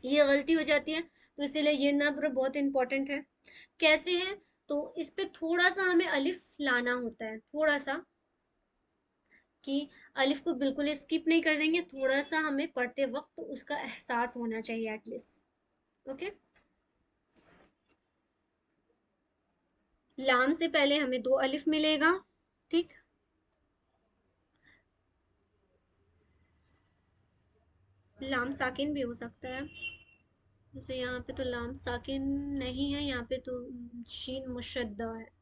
یہ غلطی ہو جاتی ہے، تو اسی لیے یہ نبر بہت امپورٹنٹ ہے. کیسے ہے؟ تو اس پہ تھوڑا سا ہمیں الف لانا ہوتا ہے، تھوڑا سا، کہ الف کو بالکل اسکپ نہیں کر دیں گے، تھوڑا سا ہمیں پڑھتے وقت اس کا احساس ہونا چاہیے ایٹ لیسٹ. اوکے. لام سے پہلے ہمیں 2 الف ملے گا. ٹھیک. لام ساکن بھی ہو سکتا ہے، جیسے یہاں پہ تو لام ساکن نہیں ہے، یہاں پہ تو شین مشدہ ہے.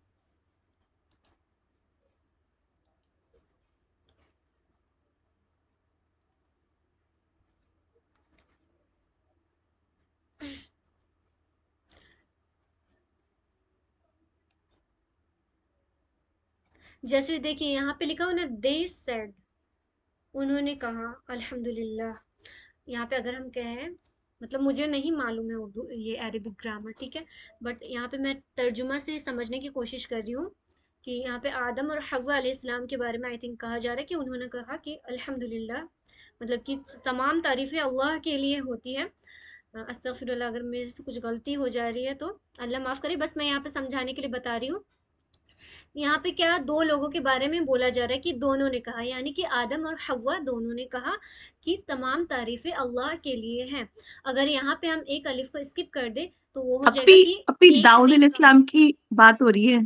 جیسے دیکھیں یہاں پہ لکھا ہو نا they said، انہوں نے کہا. الحمدللہ. یہاں پہ اگر ہم کہیں، مطلب مجھے نہیں معلوم ہے اردو یہ عربک گرامر، ٹھیک ہے، بٹ یہاں پہ میں ترجمہ سے سمجھنے کی کوشش کر رہی ہوں کہ یہاں پہ آدم اور حوا علیہ السلام کے بارے میں آئی تھنک کہا جا رہا ہے کہ انہوں نے کہا کہ الحمدللہ، مطلب کہ تمام تعریفیں اللہ کے لیے ہوتی ہے. استغفر اللہ، اگر میرے سے کچھ غلطی ہو جا رہی ہے تو اللہ معاف کرے، بس میں یہاں پہ سمجھانے کے لیے بتا رہی ہوں. یہاں پہ کیا 2 لوگوں کے بارے میں بولا جا رہا ہے کہ دونوں نے کہا، یعنی کہ آدم اور حوا دونوں نے کہا کہ تمام تعریفیں اللہ کے لیے ہیں. اگر یہاں پہ ہم ایک الف کو اسکپ کر دیں تو وہ ہو جائے گا کہ اپی ایک داؤد نے علیہ کہا. السلام کی بات ہو رہی ہے.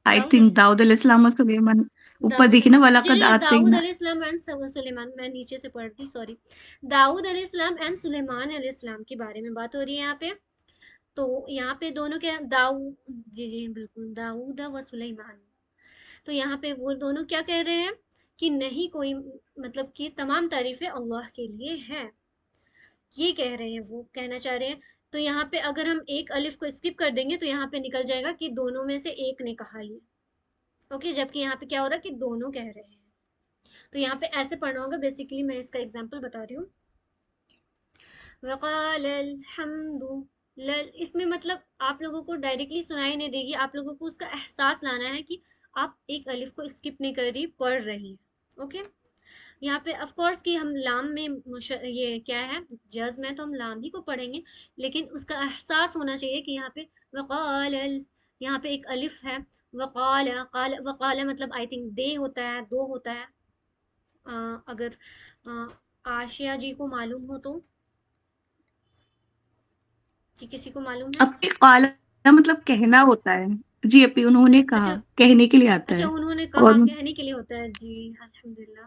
آئی داؤد تھنک علیہ داؤد علیہ السلام اور سلیمان. اوپر داؤد دیکھیے نا، جی وَلَقَدْ جی داؤد آتَيْنَا. علیہ السلام اینڈ سلیمان، میں نیچے سے پڑھتی، سوری. داؤد علیہ السلام اینڈ سلیمان علیہ السلام کے بارے میں بات ہو رہی ہے یہاں پہ. تو یہاں پہ دونوں کیا جی جی بالکل، داؤد و سلیمان. تو یہاں پہ وہ دونوں کیا کہہ رہے ہیں کہ نہیں کوئی، مطلب کہ تمام تعریفیں اللہ کے لیے ہیں، یہ کہہ رہے ہیں، وہ کہنا چاہ رہے ہیں. تو یہاں پہ اگر ہم ایک الف کو اسکپ کر دیں گے تو یہاں پہ نکل جائے گا کہ دونوں میں سے ایک نے کہا یہ. اوکے. جبکہ یہاں پہ کیا ہو رہا ہے کہ دونوں کہہ رہے ہیں. تو یہاں پہ ایسے پڑھنا ہوگا. بیسیکلی میں اس کا ایگزامپل بتا رہی ہوں. وقال الحمد، اس میں مطلب آپ لوگوں کو ڈائریکٹلی سنائی نہیں دے گی، آپ لوگوں کو اس کا احساس لانا ہے کہ آپ ایک الف کو اسکپ نہیں کر رہی، پڑھ رہی ہیں. اوکے. یہاں پہ آف کورس کہ ہم لام میں یہ کیا ہے، جزم ہے، تو ہم لام ہی کو پڑھیں گے، لیکن اس کا احساس ہونا چاہیے کہ یہاں پہ وقال یہاں پہ ایک الف ہے. وقال وقال مطلب آئی تھنک دے ہوتا ہے، 2 ہوتا ہے. اگر آشیا جی کو معلوم ہو تو، جی کسی کو معلوم ہے؟ اپی قالا مطلب کہنا ہوتا ہے. جی اپی انہوں نے اچھا کہا، کہنے کے لیے آتا اچھا، ہے. انہوں نے اور کہا کہنے کے لیے ہوتا ہے. جی الحمدللہ.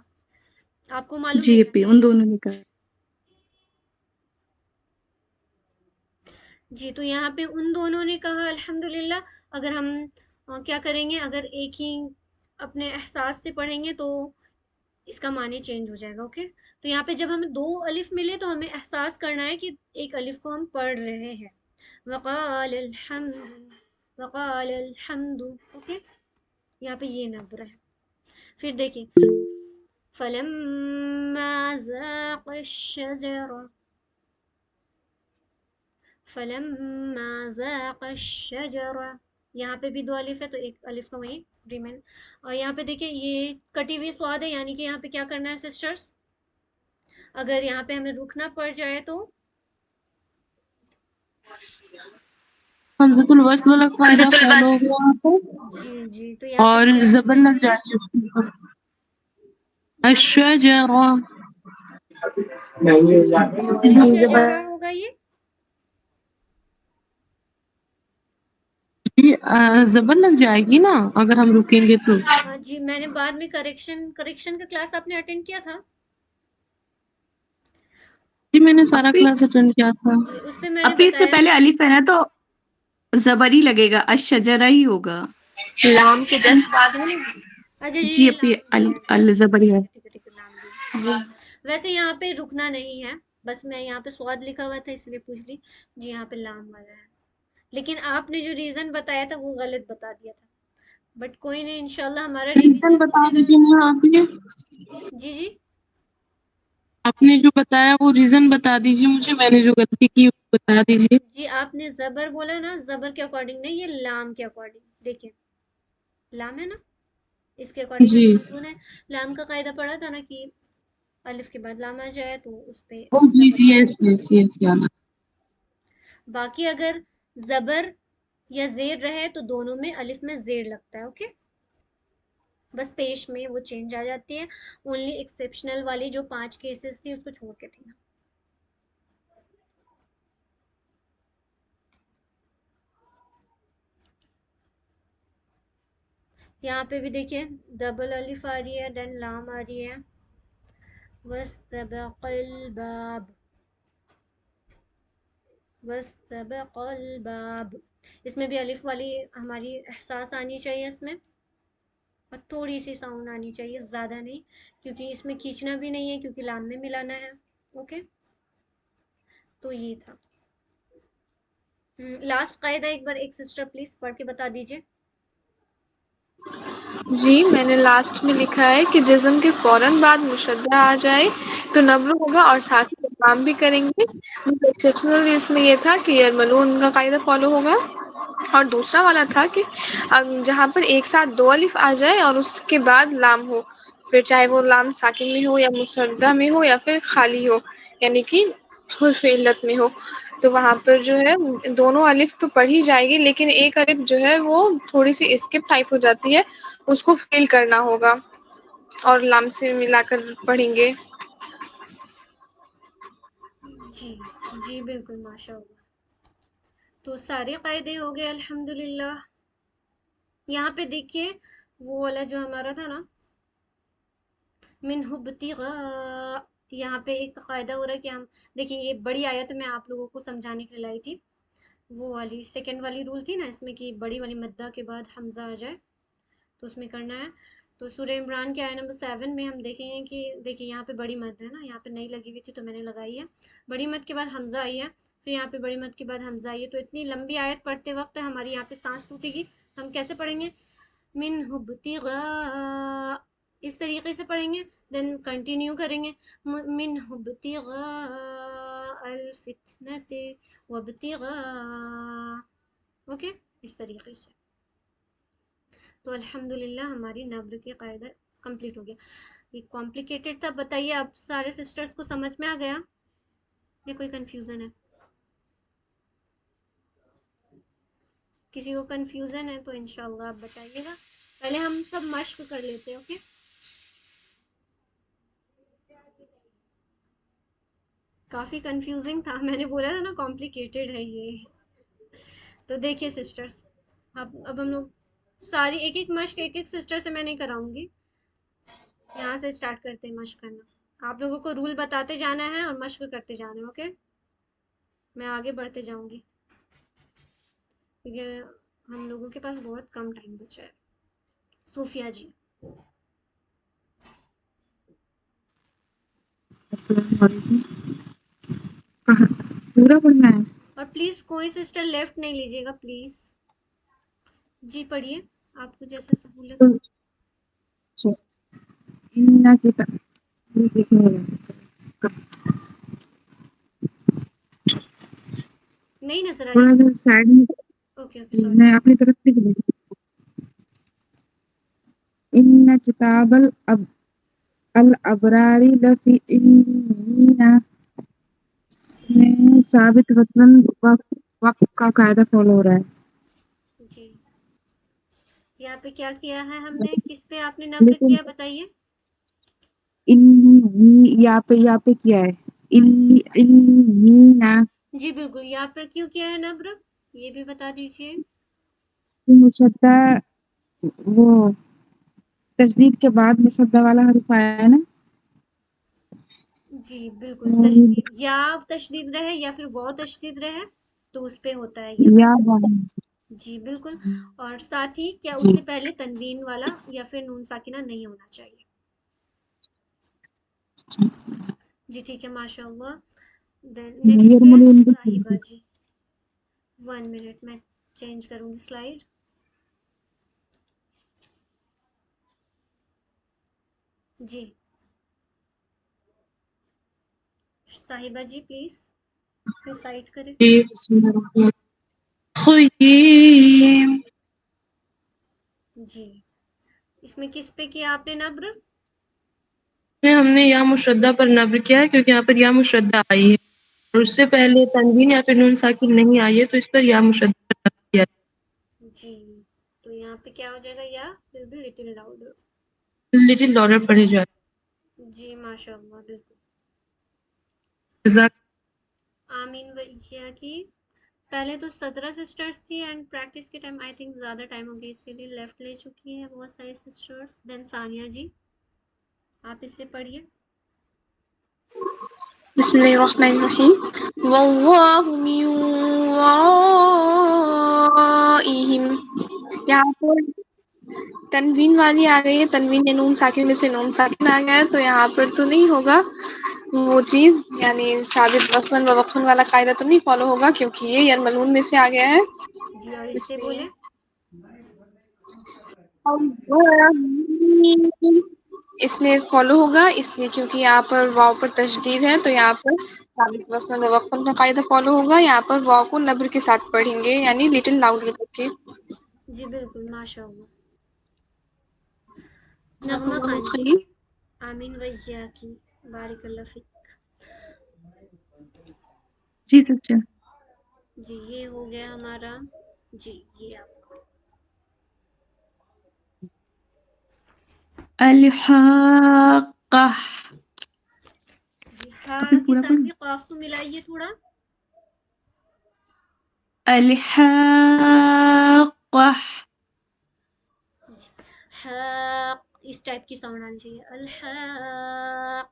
آپ کو معلوم ہے جی کیا؟ اپی ان دونوں نے کہا. جی تو یہاں پہ ان دونوں نے کہا الحمدللہ. اگر ہم کیا کریں گے، اگر ایک ہی اپنے احساس سے پڑھیں گے تو اس کا معنی چینج ہو جائے گا. اوکے. تو یہاں پہ جب ہمیں 2 الف ملے تو ہمیں احساس کرنا ہے کہ ایک الف کو ہم پڑھ رہے ہیں. وقال الحمد، وقال الحمد. اوکے. یہاں پہ یہ نبر ہے. پھر دیکھیں فلما ذاق الشجرة، فلما ذاق الشجرة، یہاں پہ بھی 2 الف ہے تو ایک الف کا وہیں ریمین. اور یہاں پہ دیکھیں یہ کٹی ہوئی سواد ہے، یعنی کہ یہاں پہ کیا کرنا ہے سسٹرز، اگر یہاں پہ ہمیں رکنا پڑ جائے تو حمزۃ الوصل والا قاعدہ فالو ہو گیا وہاں پہ، جی جی تو یہاں پہ اور ہم کیا زبر کریں لگ گے، جائے گی اس کے اوپر. یہاں پہ الشجرہ. شجرہ ہوگا یہ. زبر لگ جائے گی نا اگر ہم رکیں گے تو. ہاں جی، میں نے بعد میں کریکشن کا کلاس آپ نے اٹینڈ کیا تھا؟ جی میں نے سارا اپی کلاس اٹینڈ کیا تھا. جی اس پہ میں نے اپی اس سے بتایا. پہلے الف ہے نا تو زبر ہی لگے گا، الشجرہ ہی ہوگا. لام کے جسٹ بعد میں. اچھا جی جی جی اپی لام بھی ہے. الزبر ہی ہے. ٹھیک ہے ٹھیک ہے، لام بھی ہے. ویسے یہاں پہ رکنا نہیں ہے، بس میں یہاں پہ سواد لکھا ہوا تھا اس لیے پوچھ لی. جی یہاں پہ لام والا ہے، لیکن آپ نے جو ریزن بتایا تھا وہ غلط بتا دیا تھا. بٹ کوئی نہیں، انشاءاللہ ہمارا ریزن بتا دیجیے یہاں پہ. جی جی آپ نے جو بتایا وہ ریزن بتا دیجیے مجھے، میں نے جو غلطی کی وہ بتا دیجیے. جی آپ نے زبر بولا نا، زبر کے اکارڈنگ نہیں، یہ لام کے اکارڈنگ. دیکھیں لام ہے نا، اس کے اکارڈنگ ہم جی. لوگوں نے لام کا قاعدہ پڑھا تھا نا کہ الف کے بعد لام آ جائے تو اس پہ او جی زبر جی، لگا. یس یس یس یس. باقی اگر زبر یا زیر رہے تو دونوں میں الف میں زیر لگتا ہے. اوکے, بس پیش میں وہ چینج آ جاتی ہے. اونلی ایکسیپشنل والی جو 5 کیسز تھی اس کو چھوڑ کے تھی. یہاں پہ بھی دیکھیے ڈبل الف آ رہی ہے, دین لام آ رہی ہے. وَاسْتَبَقَ الْبَابُ, وَاسْتَبَقَ الْبَابُ. اس میں بھی الف والی ہماری احساس آنی چاہیے اس میں, اور تھوڑی سی ساؤنڈ آنی چاہیے, زیادہ نہیں, کیونکہ اس میں کھینچنا بھی نہیں ہے کیونکہ لام میں ملانا ہے. اوکے, تو یہ تھا. لاسٹ قاعدہ ایک بار ایک سسٹر پلیز پڑھ کے بتا دیجیے. جی میں نے لاسٹ میں لکھا ہے کہ جزم کے فوراً بعد مشدہ آ جائے تو نبر ہوگا اور ساتھ ہی کام بھی کریں گے. ایکسیپشنل اس میں یہ تھا کہ یرملون کا قاعدہ فالو ہوگا, اور دوسرا والا تھا کہ جہاں پر ایک ساتھ 2 الف آ جائے اور اس کے بعد لام ہو, پھر چاہے وہ لام ساکن میں ہو یا مشدہ میں ہو یا پھر خالی ہو, یعنی کہ حرف علت میں ہو, تو وہاں پر جو ہے دونوں الف تو پڑھی جائے گی, لیکن ایک الف جو ہے وہ تھوڑی سی اسکپ ٹائپ ہو جاتی ہے, اس کو فیل کرنا ہوگا اور لام سے ملا کر پڑھیں گے. جی جی بالکل, ماشاء اللہ. تو سارے قاعدے ہو گئے الحمدللہ. یہاں پہ دیکھیے وہ والا جو ہمارا تھا نا, منہ ابتغاء, یہاں پہ ایک قاعدہ ہو رہا ہے کہ ہم دیکھیے یہ بڑی آیت میں آپ لوگوں کو سمجھانے کے لیے لائی تھی, وہ والی سیکنڈ والی رول تھی نا اس میں کہ بڑی والی مدہ کے بعد حمزہ آ جائے, تو اس میں کرنا ہے. تو سورہ عمران کے آیت نمبر 7 میں ہم دیکھیں گے کہ دیکھیے یہاں پہ بڑی مد ہے نا, یہاں پہ نہیں لگی ہوئی تھی تو میں نے لگائی ہے. بڑی مد کے بعد حمزہ آئی ہے, پھر یہاں پہ بڑی مد کے بعد حمزہ آئی ہے, تو اتنی لمبی آیت پڑھتے وقت ہماری یہاں پہ سانس ٹوٹے گی. ہم کیسے پڑھیں گے؟ منہ ابتغاء, اس طریقے سے پڑھیں گے. دین کنٹینیو کریں گے, منہ ابتغاء الفتنۃ وابتغاء. اوکے, اس طریقے سے. تو الحمدللہ ہماری نبر کے قاعدہ کمپلیٹ ہو گیا. یہ کمپلیکیٹڈ تھا, بتائیے اب سارے سسٹرز کو سمجھ میں آ گیا یا کوئی کنفیوژن ہے؟ کسی کو کنفیوژن ہے تو انشاءاللہ آپ بتائیے گا. پہلے ہم سب مشق کر لیتے ہیں. اوکے, کافی کنفیوزنگ تھا, میں نے بولا تھا نا کمپلیکیٹڈ ہے یہ. تو دیکھیے سسٹرز, اب ہم لوگ ساری ایک ایک مشق ایک ایک سسٹر سے میں نہیں کراؤں گی, یہاں سے اسٹارٹ کرتے ہیں مشق کرنا. آپ لوگوں کو رول بتاتے جانا ہے اور مشق کرتے جانا ہے. اوکے, میں آگے بڑھتے جاؤں گی کیونکہ ہم لوگوں کے پاس بہت کم ٹائم بچا ہے. صوفیہ جی. السلام علیکم. کہاں پورا پڑھنا ہے؟ اور پلیز کوئی سسٹر لیفٹ نہیں لیجیے گا پلیز. جی پڑھیے, آپ کو جیسے سہولت ہو. اچھا, ان کتاب یہ دیکھنے والا نہیں نظر آ رہی تھوڑا اس. سا سائڈ میں, اوکے اوکے سوری. میں اپنی طرف سے ان کتاب الابرار لفی علین, میں ثابت وطن وقت کا قاعدہ فالو ہو رہا ہے. جی, یہاں پہ کیا کیا ہے ہم نے, کس پہ آپ نے نبر لیکن کیا بتائیے. یہاں پہ کیا ہے علین جی بالکل, یہاں پر کیوں کیا ہے نبر, یہ بھی بتا دیجیے. مشدہ, وہ تشدید کے بعد مشدہ والا حرف آیا ہے نا. جی بالکل, تشدید یا تشدید رہے یا پھر وہ تشدید رہے تو اس پہ ہوتا ہے یہ یا والا. جی بالکل, اور ساتھ ہی کیا اس جی سے پہلے تنوین والا یا پھر نون ساکنہ نہیں ہونا چاہیے. جی ٹھیک ہے, ماشاء اللہ. نیکسٹ جو ہے صاحبہ جی. 1 منٹ میں چینج کروں گی سلائیڈ. جی صاحبہ جی پلیز ریسائٹ کریں. جی, بسم اللہ الرحمن الرحیم. خیم, جی, اس میں کس پہ کیا آپ نے نبر؟ ہم نے یا مشدہ پر نبر کیا ہے کیونکہ یہاں پر یا مشدہ آئی ہے, اور اس سے پہلے تنوین یا پھر نون ساکن نہیں آئی ہے تو اس پر یا مشدد کیا جی تو یہاں پہ کیا ہو جائے گا یا پھر بھی لٹل لاؤڈر. لٹل ڈالر پڑھے جائے. جی ماشاء اللہ بالکل. جزاک آمین ویا کی. پہلے تو 17 سسٹرز تھی اینڈ پریکٹس کے ٹائم آئی تھنک زیادہ ٹائم ہو گیا اسی لیے لیفٹ لے چکی ہے بہت ساری سسٹرز. دین ثانیہ جی آپ اس سے پڑھیے. بسم اللہ الرحمن الرحیم. واللہ من ورائہم. یہاں پر تنوین والی آ گئی ہے، تنوین یا نون ساکن میں سے نون ساکن آ گیا ہے تو یہاں پر تو نہیں ہوگا وہ چیز، یعنی ثابت وصلاً و وقفاً والا قاعدہ تو نہیں فالو ہوگا کیونکہ یہ یرملون میں سے آ گیا ہے. جی اور اس اس سے لیے بولے اس میں فالو ہوگا اس لیے کیونکہ یہاں پر واو پر تشدید ہے تو یہاں پر ثابت وصلاً و وقفاً کا قاعدہ فالو ہوگا. یہاں پر واو کو نبر کے ساتھ پڑھیں گے یعنی لٹل لاؤڈر کر کے. جی بالکل ماشاء اللہ. جزاک نغمہ اللہ خان جی. خیر. آمین ویا کی. بارک اللہ فیک. جی سچا. جی یہ ہو گیا ہمارا. جی یہ آپ کا الحاقہ. جی ہاں ابھی کی پورا ساتھ پڑھوں. بھی قاف کو ملائیے تھوڑا. الحاقہ. حاق اس ٹائپ کی ساؤنڈ آنی چاہیے. الحاقہ.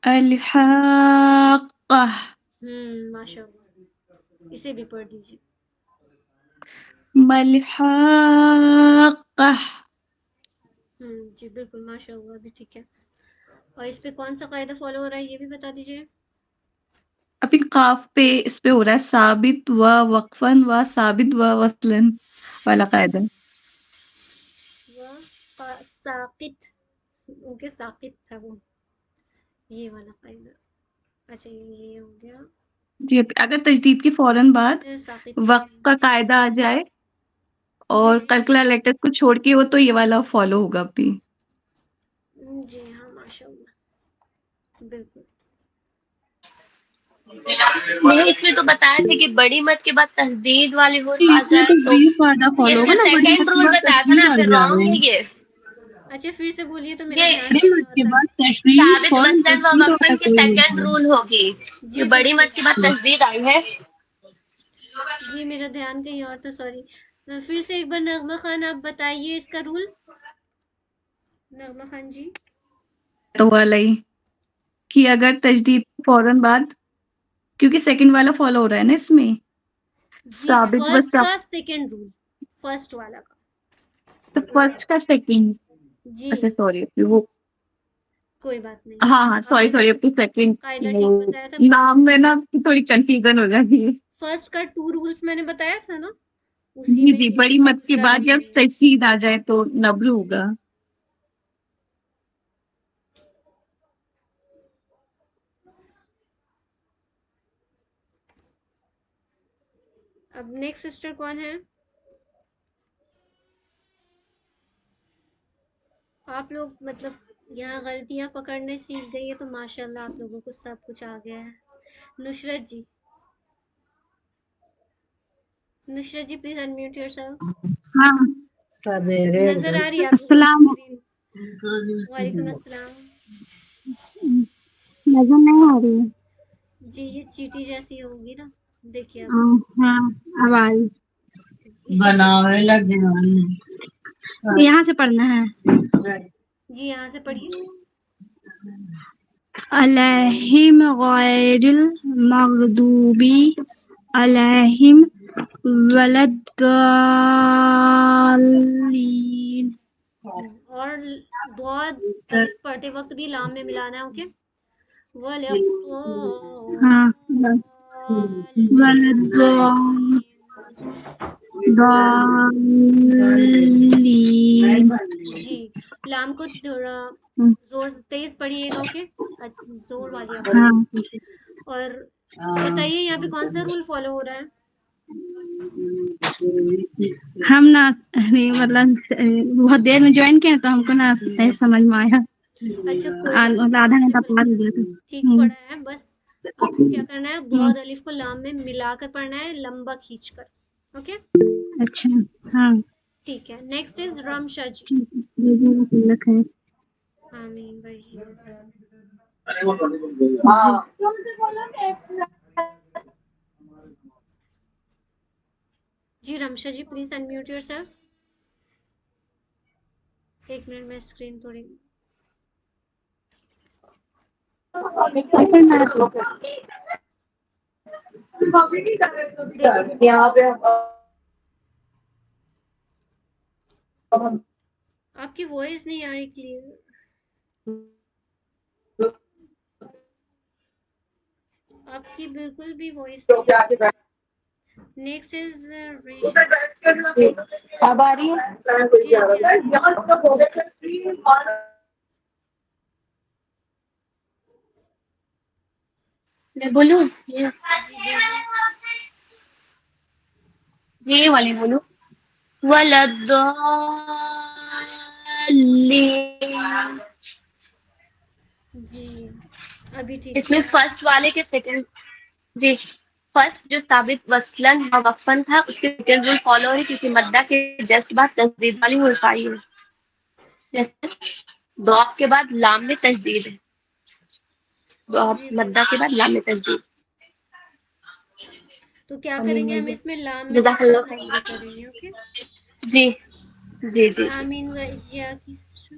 الحاقہ. ماشاء اللہ. اسے بھی پڑھ دیجیے. ملحاقہ. جی بالکل ماشاء اللہ بھی ٹھیک ہے. اور اس پہ کون سا قاعدہ فالو ہو رہا ہے یہ بھی بتا دیجیے. ابھی قاف پہ اس پہ ہو رہا ہے ثابت و وقفاً و ثابت و وصلاً والا قاعدہ. ساقط. اوکے ساقط تھا وہ یہ والا قاعدہ. اچھا یہ ہو گیا. جی اگر تجدید کے فوراً بعد ساقط وقت کا قاعدہ آ جائے اور کلکلا لیٹر کو چھوڑ کے ہو تو یہ والا فالو ہوگا بھی. جی ہاں ماشاء اللہ بالکل. نہیں اس میں تو بتایا تھا کہ بڑی مد کے بعد تشدید والے حروف آ اس میں جائے تو تو وہی قاعدہ فالو اس ہوگا میں نا، بڑی سیکنڈ مد کے رول بعد بتایا تھا نا، تشدید آ پھر جائے. رانگ ہے یہ. اچھا پھر سے بولیے تو میرا یہ دھیان بڑی کہیں مد اور کے تھا. بعد تشدید ثابت فوراً وصلاً و تشدید وقفاً ہونا کی چاہیے. سیکنڈ رول ہوگی. جی یہ بڑی بالکل. مد کے بعد تشدید آئی ہے. جی میرا دھیان کہیں اور تھا سوری. پھر سے ایک بار نغمہ خان آپ بتائیے اس کا رول. نغمہ خان جی. تو والا ہی کہ اگر تجدید کے فوراً بعد کیونکہ سیکنڈ والا فالو ہو رہا ہے نا اس میں جی ثابت و فرسٹ کا سیکنڈ رول. فرسٹ والا کا. فرسٹ کا سیکنڈ. جی اچھا سوری وہ کوئی بات نہیں. ہاں آپ سوری اپنی سیکنڈ قاعدہ وہ ٹھیک بتایا تھا. نام میں نا تھوڑی کنفیوژن ہو جاتی ہے. فرسٹ کا 2 رولز میں نے بتایا تھا نا اسی جی میں جی یہ بڑی مد کے دوسرا بعد رول جب ہے. تشدید آ جائے تو نبل ہوگا. اب نیکسٹ سسٹر کون ہے؟ آپ لوگ مطلب یہاں غلطیاں پکڑنے سیکھ گئی ہے تو ماشاءاللہ آپ لوگوں کو سب کچھ آ گیا ہے. نصرت جی. نصرت جی پلیز انمیوٹ یور سیلف. ہاں نظر آ رہی ہے آپ لوگوں کی السلام. اسکرین. وعلیکم السلام. نظر نہیں آ رہی ہے. جی یہ چیٹی جیسی ہوگی نا دیکھیے اب ہاں آواز اسی پہ. یہاں سے پڑھنا ہے. جی یہاں سے پڑھیے. علیہم غیر المغضوب علیہم ولدالضالین. اور ضاد الف پڑھتے وقت بھی لام میں ملانا ہے. اوکے. ہاں ولدالضالین. جی لام کو تھوڑا زور تیز پڑھیے گا. اوکے زور والی آواز. ہاں اور بتائیے یہاں پہ کون سا رول فالو ہو رہا ہے؟ ہم نا مطلب بہت دیر میں جوائن کیا تو ہم کو نا نہیں سمجھ میں آیا. اچھا کوئی بات آدھا نہیں. گھنٹہ پار ہو گیا تھا. ٹھیک پڑھا ہے بس آپ کو کیا کرنا ہے، ضاد الف کو لام میں ملا کر پڑھنا ہے، لمبا کھینچ کر. اوکے اچھا ہاں ٹھیک ہے. نیکسٹ از رمشا جی. اللہ خیر. آمین بھائی. جی رمشا جی پلیز انمیوٹ یور سیلف. ایک منٹ میں اسکرین تھوڑی آپ کی وائس نہیں آ رہی کلیئر. آپ کی بالکل بھی وائس نہیں آ رہی. Next is Risha. اب آ رہی ہے؟ جی ابھی آ رہی ہے. میں بولوں جی بولیے. یہ والی بولوں ولداللین. جی ابھی ٹھیک اس سے میں آ رہا فرسٹ والے کے سیکنڈ جی فرسٹ جو ثابت وصلن و وقفن تھا اس کے سیکنڈ رول فالو ہے کیونکہ مدہ کے جسٹ بعد تشدید والی حرف آئی ہے. جیسے ضعف کے بعد لام میں تشدید ہے. ہے. جی مدہ کے بالکل. بعد لام میں تشدید. تو کیا کریں آمین گے، ہم بھیا اس میں لام میں جزاک مدہ اللہ قبول خیر. کریں گے. اوکے جی جی جی جی آمین و ایاکی سسٹر.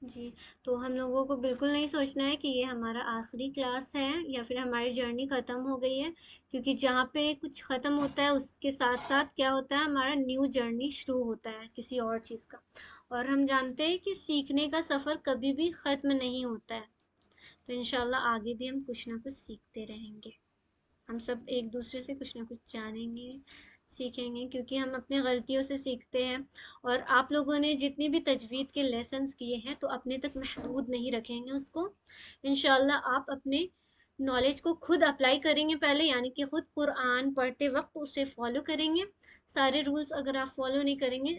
جی تو ہم لوگوں کو بالکل نہیں سوچنا ہے کہ یہ ہمارا آخری کلاس ہے یا پھر ہماری جرنی ختم ہو گئی ہے، کیونکہ جہاں پہ کچھ ختم ہوتا ہے اس کے ساتھ ساتھ کیا ہوتا ہے، ہمارا نیو جرنی شروع ہوتا ہے کسی اور چیز کا. اور ہم جانتے ہیں کہ سیکھنے کا سفر کبھی بھی ختم نہیں ہوتا ہے. تو انشاءاللہ آگے بھی ہم کچھ نہ کچھ سیکھتے رہیں گے. ہم سب ایک دوسرے سے کچھ نہ کچھ جانیں گے، سیکھیں گے، کیونکہ ہم اپنے غلطیوں سے سیکھتے ہیں. اور آپ لوگوں نے جتنی بھی تجوید کے لیسنز کیے ہیں تو اپنے تک محدود نہیں رکھیں گے اس کو. انشاءاللہ آپ اپنے نالج کو خود اپلائی کریں گے پہلے، یعنی کہ خود قرآن پڑھتے وقت اسے فالو کریں گے. سارے رولز اگر آپ فالو نہیں کریں گے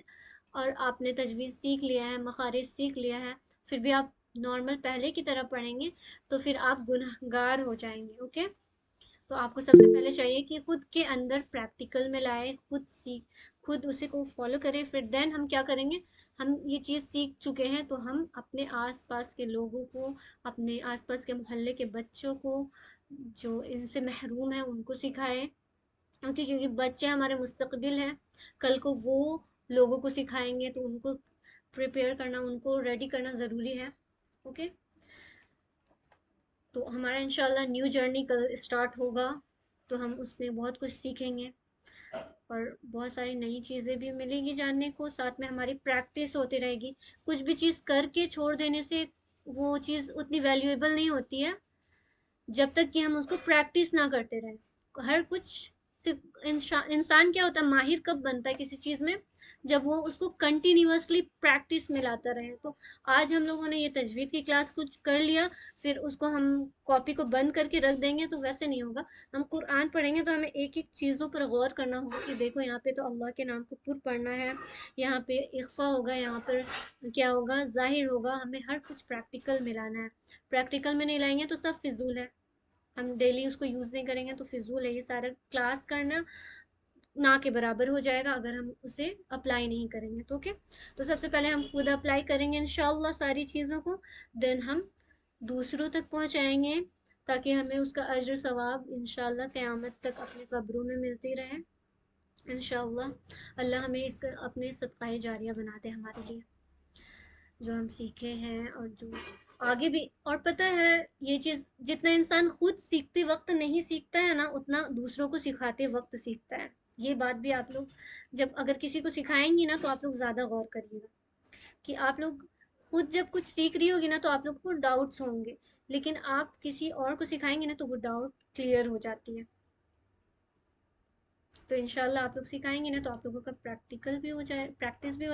اور آپ نے تجوید سیکھ لیا ہے، مخارج سیکھ لیا ہے، پھر بھی آپ نارمل پہلے کی طرح پڑھیں گے تو پھر آپ گنہگار ہو جائیں گے. اوکے تو آپ کو سب سے پہلے چاہیے کہ خود کے اندر پریکٹیکل میں لائے، خود اسے کو فالو کریں. پھر دین ہم کیا کریں گے، ہم یہ چیز سیکھ چکے ہیں تو ہم اپنے آس پاس کے لوگوں کو، اپنے آس پاس کے محلے کے بچوں کو جو ان سے محروم ہیں ان کو سکھائیں. اوکے کیونکہ بچے ہمارے مستقبل ہیں، کل کو وہ لوگوں کو سکھائیں گے تو ان کو پریپیئر کرنا، ان کو ریڈی کرنا ضروری ہے. اوکے تو ہمارا انشاءاللہ نیو جرنی کل اسٹارٹ ہوگا تو ہم اس میں بہت کچھ سیکھیں گے اور بہت ساری نئی چیزیں بھی ملیں گی جاننے کو. ساتھ میں ہماری پریکٹس ہوتی رہے گی. کچھ بھی چیز کر کے چھوڑ دینے سے وہ چیز اتنی ویلیویبل نہیں ہوتی ہے جب تک کہ ہم اس کو پریکٹس نہ کرتے رہیں. ہر کچھ انسان کیا ہوتا ہے، ماہر کب بنتا ہے کسی چیز میں، جب وہ اس کو کنٹینیوسلی پریکٹس میں لاتا رہے. تو آج ہم لوگوں نے یہ تجوید کی کلاس کچھ کر لیا، پھر اس کو ہم کاپی کو بند کر کے رکھ دیں گے تو ویسے نہیں ہوگا. ہم قرآن پڑھیں گے تو ہمیں ایک ایک چیزوں پر غور کرنا ہوگا کہ دیکھو یہاں پہ تو اللہ کے نام کو پر پڑھنا ہے، یہاں پہ اخفا ہوگا، یہاں پر کیا ہوگا، ظاہر ہوگا. ہمیں ہر کچھ پریکٹیکل میں لانا ہے. پریکٹیکل میں نہیں لائیں گے تو سب فضول ہے، ہم ڈیلی اس کو یوز نہیں کریں گے تو فضول ہے. یہ سارا کلاس کرنا نہ کے برابر ہو جائے گا اگر ہم اسے اپلائی نہیں کریں گے. تو اوکے تو سب سے پہلے ہم خود اپلائی کریں گے انشاءاللہ ساری چیزوں کو، دین ہم دوسروں تک پہنچائیں گے تاکہ ہمیں اس کا اجر ثواب انشاءاللہ قیامت تک اپنے قبروں میں ملتی رہے انشاءاللہ. اللہ ہمیں اس کا اپنے صدقہ جاریہ بنا دے ہمارے لیے، جو ہم سیکھے ہیں اور جو آگے بھی. اور پتہ ہے یہ چیز جتنا انسان خود سیکھتے وقت نہیں سیکھتا ہے نا، اتنا دوسروں کو سکھاتے وقت سیکھتا ہے. یہ بات بھی آپ لوگ جب اگر کسی کو سکھائیں گی نا تو آپ لوگ زیادہ غور کریے گا کہ آپ لوگ خود جب کچھ سیکھ رہی ہوگی نا تو آپ لوگ کو ڈاؤٹس ہوں گے، لیکن آپ کسی اور کو سکھائیں گے نا تو وہ ڈاؤٹ کلیئر ہو جاتی ہے. تو انشاءاللہ آپ لوگ سکھائیں گے نا تو آپ لوگوں کا پریکٹس بھی ہو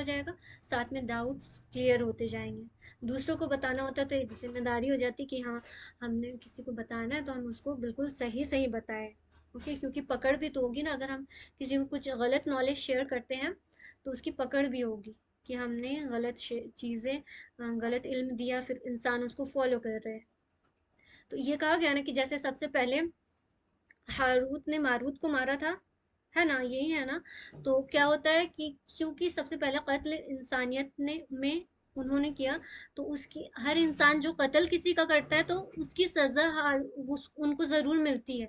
جائے گا، ساتھ میں ڈاؤٹس کلیئر ہوتے جائیں گے. دوسروں کو بتانا ہوتا ہے تو ایک ذمہ داری ہو جاتی کہ ہاں ہم نے کسی کو بتانا ہے تو ہم اس کو بالکل صحیح بتائیں. اوکے کیونکہ پکڑ بھی تو ہوگی نا، اگر ہم کسی کو کچھ غلط نالج شیئر کرتے ہیں تو اس کی پکڑ بھی ہوگی. کہ ہم نے غلط چیزیں غلط علم دیا، پھر انسان اس کو فالو کر رہے. تو یہ کہا گیا نا کہ جیسے سب سے پہلے ہاروت نے ماروت کو مارا تھا، ہے نا، یہی ہے نا. تو کیا ہوتا ہے کہ کیونکہ سب سے پہلے قتل انسانیت نے میں انہوں نے کیا، تو اس کی ہر انسان جو قتل کسی کا کرتا ہے تو اس کی سزا ان کو ضرور ملتی ہے،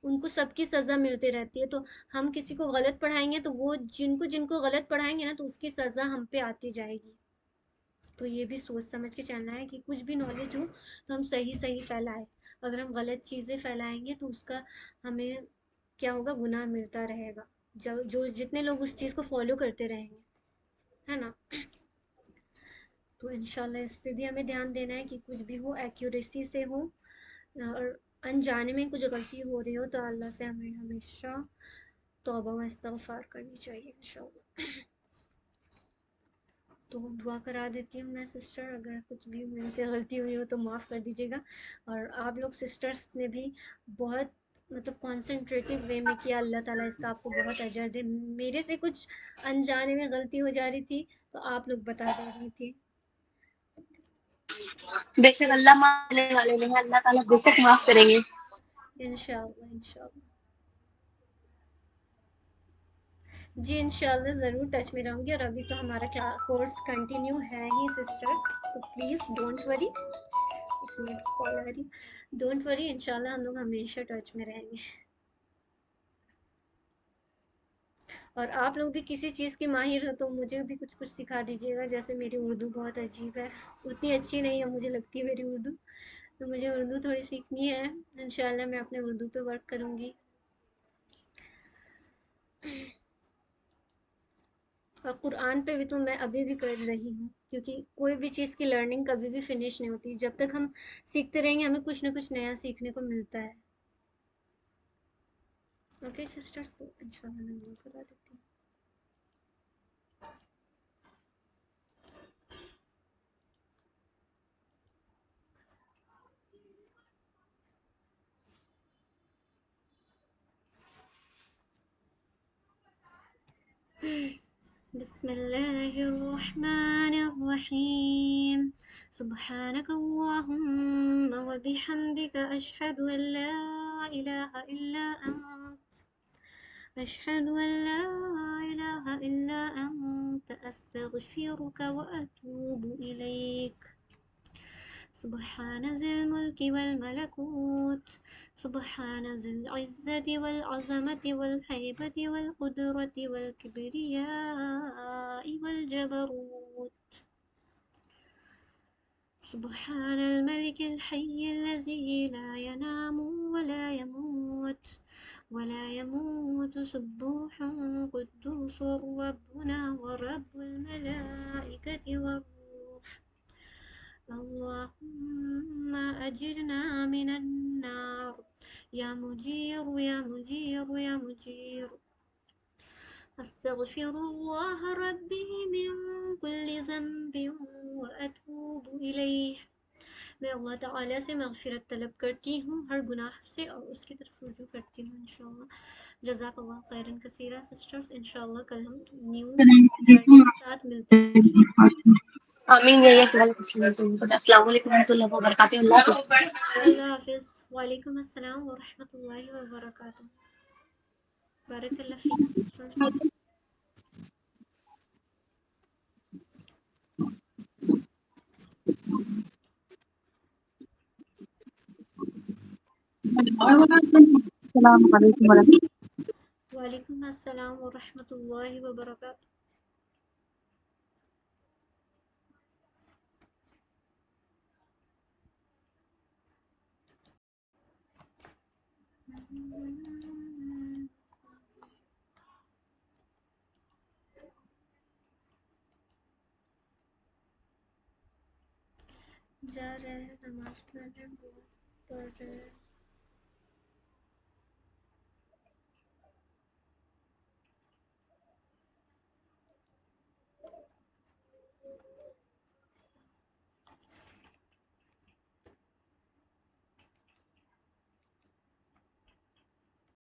ان کو سب کی سزا ملتی رہتی ہے. تو ہم کسی کو غلط پڑھائیں گے تو وہ جن کو غلط پڑھائیں گے نا تو اس کی سزا ہم پہ آتی جائے گی. تو یہ بھی سوچ سمجھ کے چلنا ہے کہ کچھ بھی نالج ہو تو ہم صحیح پھیلائیں. اگر ہم غلط چیزیں پھیلائیں گے تو اس کا ہمیں کیا ہوگا، گناہ ملتا رہے گا، جو جتنے لوگ اس چیز کو فالو کرتے رہیں گے، ہے نا. تو انشاءاللہ اس پہ بھی ہمیں دھیان دینا ہے کہ کچھ بھی ہو ایکیوریسی سے ہو، اور انجانے میں کچھ غلطی ہو رہی ہو تو اللہ سے ہمیں ہمیشہ توبہ و استغفار کرنی چاہیے انشاءاللہ. تو دعا کرا دیتی ہوں میں سسٹر، اگر کچھ بھی میرے سے غلطی ہوئی ہو تو معاف کر دیجیے گا. اور آپ لوگ سسٹرس نے بھی بہت مطلب کانسنٹریٹو وے میں کیا، اللہ تعالیٰ اس کا آپ کو بہت اجر دے. میرے سے کچھ انجانے میں غلطی ہو جا رہی تھی تو آپ لوگ بتا دے رہی تھی. بے شک اللہ معاف کرنے والے نہیں ہیں، اللہ تعالیٰ بے شک معاف کریں گے. انشاءاللہ. جی انشاءاللہ ضرور ٹچ میں رہوں گی. اور ابھی تو ہمارا کورس کنٹینیو ہے ہی سسٹرس، تو پلیز ڈونٹ وری. ایک منٹ کال آ رہی، ڈونٹ وری، انشاءاللہ ہم لوگ ہمیشہ ٹچ میں رہیں گے. اور آپ لوگ بھی کسی چیز کی ماہر ہو تو مجھے بھی کچھ سکھا دیجیے گا. جیسے میری اردو بہت عجیب ہے، اتنی اچھی نہیں ہے مجھے لگتی ہے میری اردو، تو مجھے اردو تھوڑی سیکھنی ہے. انشاءاللہ میں اپنے اردو پہ ورک کروں گی. اور قرآن پہ بھی تو میں ابھی بھی کر رہی ہوں، کیونکہ کوئی بھی چیز کی لرننگ کبھی بھی فنش نہیں ہوتی. جب تک ہم سیکھتے رہیں گے ہمیں کچھ نہ کچھ نیا سیکھنے کو ملتا ہے. اوکے سسٹرس، تو انشاءاللہ میں دعا کرا دیتی ہوں. بسم اللہ الرحمن الرحیم. سبحانک اللہم وبحمدک اشہد ان لا الہ الا انت، اشہد ان لا الہ الا انت استغفرک واتوب الیک. سبحان ذی الملک والملکوت، سبحان ذی العزة والعظمة والہیبة والقدرة والکبریاء والجبروت. سبحان الملك الحي الذي لا ينام ولا يموت سبوح قدوس ربنا ورب الملائكة والروح. اللهم أجرنا من النار يا مجير يا مجير يا مجير. استغفر الله ربي من كل ذنب وأتوب إليه. میں اللہ تعالیٰ سے مغفرت طلب کرتی ہوں ہر گناہ سے، اور اس کی طرف رجوع کرتی ہوں انشاءاللہ. جزاک اللہ خیرن کثیرہ سسٹرس. انشاءاللہ کل ہم نیو جرنی کے ساتھ ملتے ہیں. آمین. السلام علیکم ورحمۃ اللہ وبرکاتہ. اللہ حافظ. اللہ حافظ. وعلیکم السلام ورحمۃ اللہ وبرکاتہ. بارک اللہ فیک سسٹرس. السلام علیکم ورحمۃ اللہ. وعلیکم السلام ورحمۃ اللہ وبرکاتہ. جا رہے ہیں نماز پڑھنے، پڑھ رہے ہیں.